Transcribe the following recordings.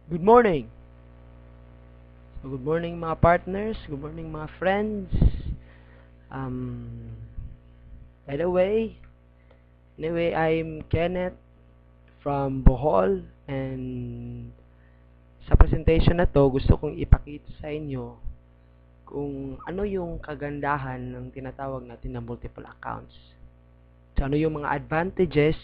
Good morning. So, good morning mga partners, good morning mga friends. Um, by the way, anyway, I'm Kenneth from Bohol and sa presentation na to, gusto kong ipakita sa inyo kung ano yung kagandahan ng tinatawag natin na multiple accounts. So, ano yung mga advantages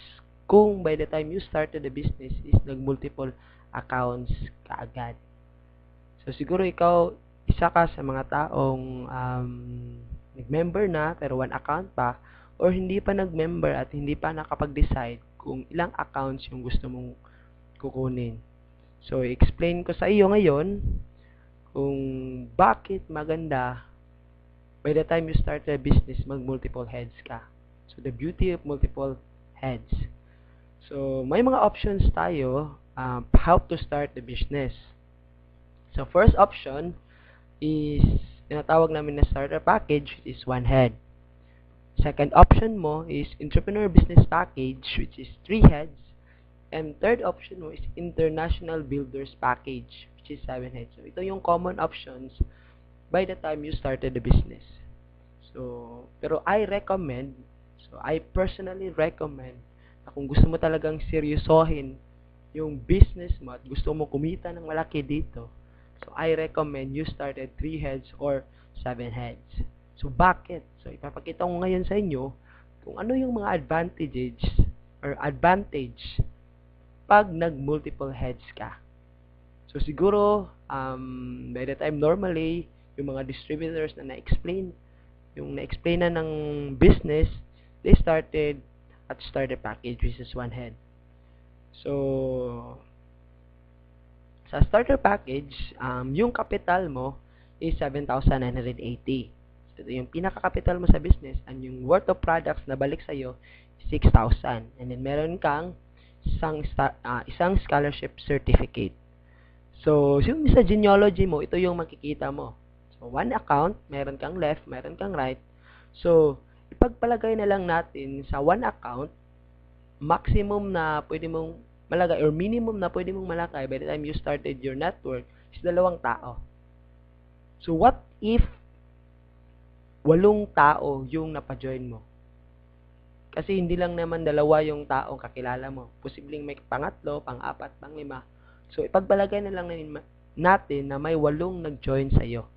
kung by the time you started the business is nag-multiple accounts kaagad. So, siguro ikaw, isa ka sa mga taong nag-member na pero one account pa or hindi pa nag-member at hindi pa nakapag-decide kung ilang accounts yung gusto mong kukunin. So, explain ko sa iyo ngayon kung bakit maganda by the time you start a business, mag-multiple heads ka. So, the beauty of multiple heads. So, may mga options tayo how to start the business. So, first option is tinatawag namin na starter package, which is one head. Second option mo is entrepreneur business package, which is three heads. And third option mo is international builders package, which is seven heads. So, ito yung common options by the time you started the business. So, pero I personally recommend na kung gusto mo talagang seryosohin yung business mo at gusto mo kumita ng malaki dito, so I recommend you start at 3 heads or 7 heads. So, bakit? So, ipapakita ko ngayon sa inyo kung ano yung mga advantage pag nag-multiple heads ka. So, siguro, by the time normally, yung mga distributors na na-explain na ng business, they started at starter package, which is one head. So, sa starter package, yung capital mo is 7,980. So, ito yung pinaka-capital mo sa business and yung worth of products na balik sa'yo, 6,000. And then, meron kang isang scholarship certificate. So, yung sa genealogy mo, ito yung makikita mo. So, one account, meron kang left, meron kang right. So, ipagpalagay na lang natin sa one account, maximum na pwede mong malagay or minimum na pwede mong malagay by the time you started your network is 2 tao. So, what if 8 tao yung napajoin mo? Kasi hindi lang naman 2 yung taong kakilala mo. Posibleng may pangatlo, pang-apat, pang-5. So, ipagpalagay na lang natin na may 8 nag-join sa'yo.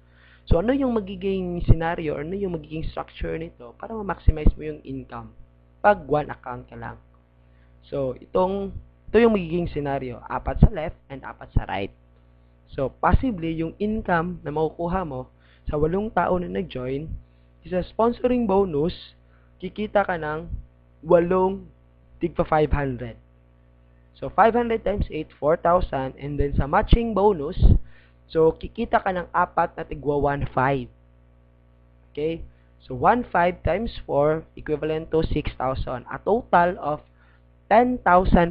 So, ano yung magiging scenario or ano yung magiging structure nito para ma-maximize mo yung income pag one account ka lang? So, ito yung magiging scenario. 4 sa left and 4 sa right. So, possibly, yung income na makukuha mo sa 8 tao na nag-join, is a sponsoring bonus, kikita ka ng 8 tigpa 500. So, 500 times 8, 4,000. And then, sa matching bonus, so, kikita ka ng 4 na tigwa 1,500. Okay? So, 1,500 times 4, equivalent to 6,000. A total of 10,000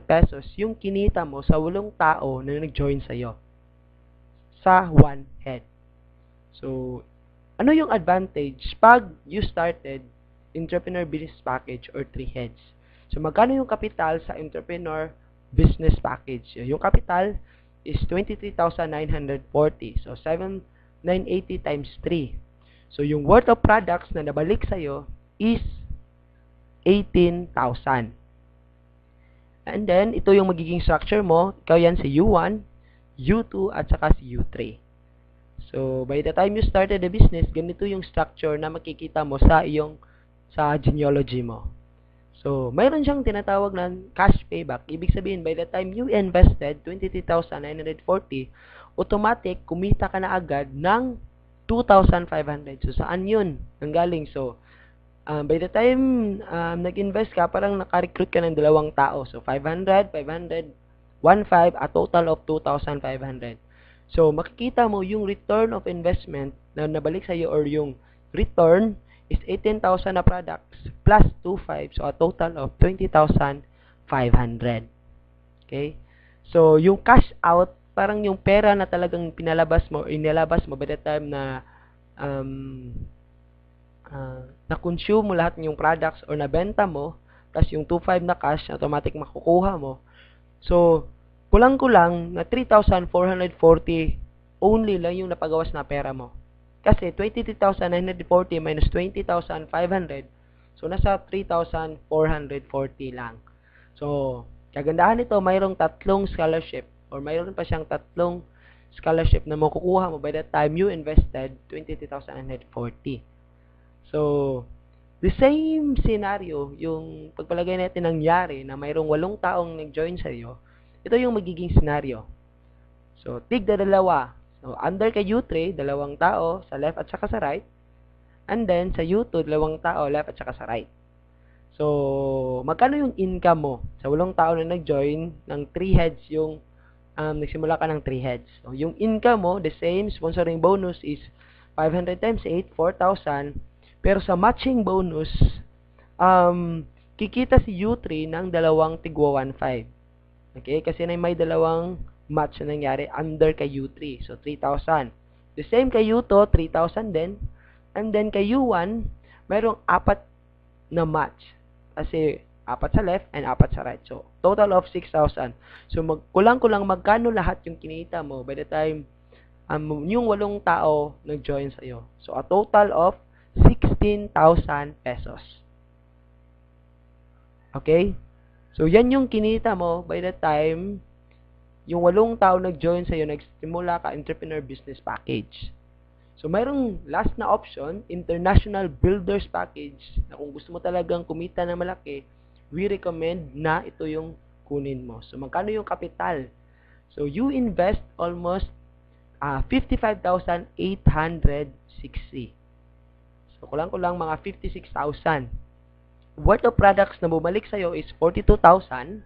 pesos yung kinita mo sa 8 tao na nag-join sa'yo. Sa one head. So, ano yung advantage pag you started entrepreneur business package or 3 heads? So, magkano yung kapital sa entrepreneur business package? Yung kapital is 23,940. So, 7,980 times 3. So, yung worth of products na nabalik sa'yo is 18,000. And then, ito yung magiging structure mo. Ikaw yan si U1, U2, at saka si U3. So, by the time you started the business, ganito yung structure na makikita mo sa genealogy mo. So, mayroon siyang tinatawag na cash payback. Ibig sabihin, by the time you invested 23,940, automatic, kumita ka na agad ng 2,500. So, saan yun? Nanggaling. So, by the time nag-invest ka, parang naka-recruit ka ng 2 tao. So, 500, 500, 1,500, a total of 2,500. So, makikita mo yung return of investment na nabalik sa'yo or yung return is 18,000 na products plus 2,500. So, a total of 20,500. Okay? So, yung cash out, parang yung pera na talagang pinalabas mo, inilabas mo by the time na na-consume mo lahat ng yung products or nabenta mo, plus yung 2,500 na cash, automatic makukuha mo. So, kulang-kulang na 3,440 only lang yung napagawas na pera mo. Kasi 23,940 minus 20,500, so nasa 3,440 lang. So, kagandahan nito, mayroong tatlong scholarship or mayroon pa siyang tatlong scholarship na makukuha mo by the time you invested 23,940. So, the same scenario, yung pagpalagay natin nangyari na mayroong 8 taong nag-join sa iyo, ito yung magiging scenario. So, tigda dalawa. So, under kay U3, 2 tao sa left at saka sa right. And then, sa U2, 2 tao left at saka sa right. So, magkano yung income mo? Sa 8 tao na nag-join, ng 3 heads yung, nagsimula ka ng 3 heads. So, yung income mo, the same, sponsoring bonus is 500 times 8, 4,000. Pero sa matching bonus, kikita si U3 ng 2 tigwa 1.5. Okay? Kasi may 2 match na nangyari under kay U3. So, 3,000. The same kay U2, 3,000 din. And then kay U1, mayroong 4 na match. Kasi 4 sa left and 4 sa right. So, total of 6,000. So, kulang-kulang magkano lahat yung kinita mo by the time yung 8 tao nag-join sa'yo. So, a total of 16,000 pesos. Okay? So, yan yung kinita mo by the time yung 8 tao nag-join sa'yo, nagsimula ka entrepreneur business package. So, mayroong last na option, international builders package, na kung gusto mo talagang kumita na malaki, we recommend na ito yung kunin mo. So, magkano yung kapital? So, you invest almost 55,860. So, kulang-kulang mga 56,000. Worth of products na bumalik sa'yo is 42,000.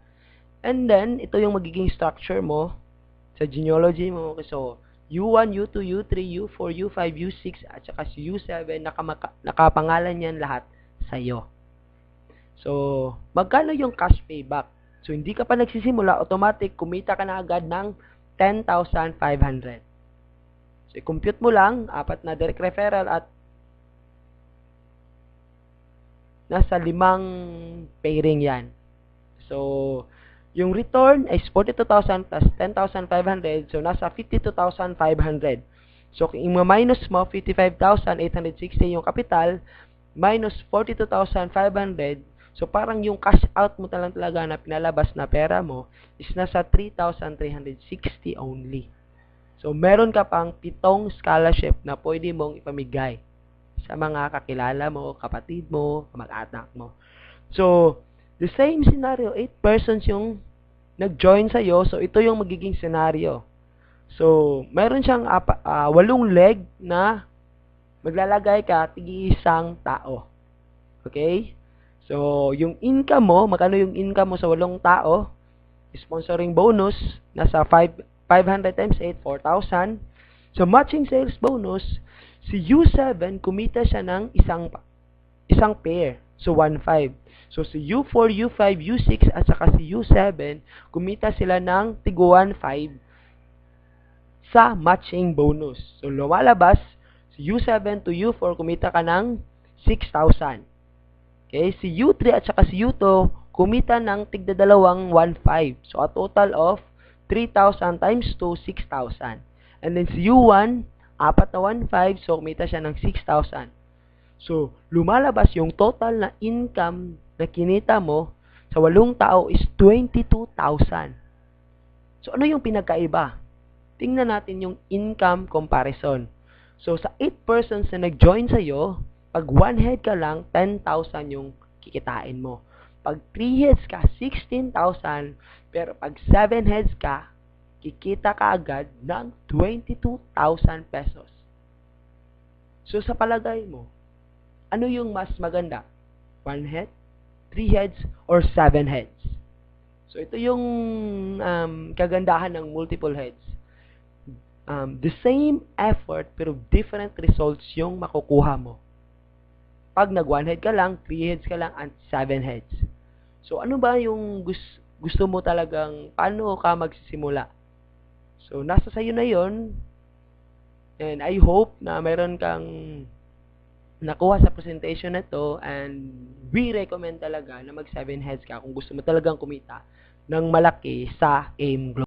And then, ito yung magiging structure mo sa genealogy mo. So, U1, U2, U3, U4, U5, U6, at saka si U7, nakapangalan yan lahat sa'yo. So, magkano yung cash payback? So, hindi ka pa nagsisimula, automatic, kumita ka na agad ng 10,500. So, i-compute mo lang, 4 na direct referral at nasa 5 pairing yan. So, yung return is 42,000 plus 10,500. So, nasa 52,500. So, kung i-minus mo, 55,860 yung capital, minus 42,500. So, parang yung cash out mo talaga na pinalabas na pera mo is nasa 3,360 only. So, meron ka pang 7 scholarship na pwede mong ipamigay sa mga kakilala mo, kapatid mo, mag-anak mo. So, the same scenario, 8 persons yung nag-join sa'yo. So, ito yung magiging scenario. So, meron siyang 8 leg na maglalagay ka tig-isang tao. Okay? So, yung income mo, magkano yung income mo sa 8 tao? Sponsoring bonus, nasa 500 times 8, 4,000. So, matching sales bonus, si U7, kumita siya ng isang pair. So, 1.5. So, si U4, U5, U6, at saka si U7, kumita sila ng tigo 1.5 sa matching bonus. So, lumalabas, si U7 to U4, kumita ka ng 6,000. Okay? Si U3 at saka si U2, kumita ng tigda-2 1.5. So, a total of 3,000 times 2, 6,000. And then si U1, 4 na 1.5, so kumita siya ng 6,000. So, lumalabas yung total na income na kinita mo sa 8 tao is 22,000. So, ano yung pinagkaiba? Tingnan natin yung income comparison. So, sa 8 persons na nag-join sa'yo, pag 1 head ka lang, 10,000 yung kikitain mo. Pag 3 heads ka, 16,000. Pero pag 7 heads ka, kikita ka agad ng 22,000 pesos. So, sa palagay mo, ano yung mas maganda? 1 head, 3 heads, or 7 heads? So, ito yung kagandahan ng multiple heads. The same effort, pero different results yung makukuha mo. Pag nag-1 head ka lang, 3 heads ka lang, and 7 heads. So, ano ba yung gusto mo talagang, paano ka magsisimula? So, nasa sayo na yon. And I hope na mayroon kang nakuha sa presentation na to, and we recommend talaga na mag 7 heads ka kung gusto mo talagang kumita ng malaki sa AIM Global.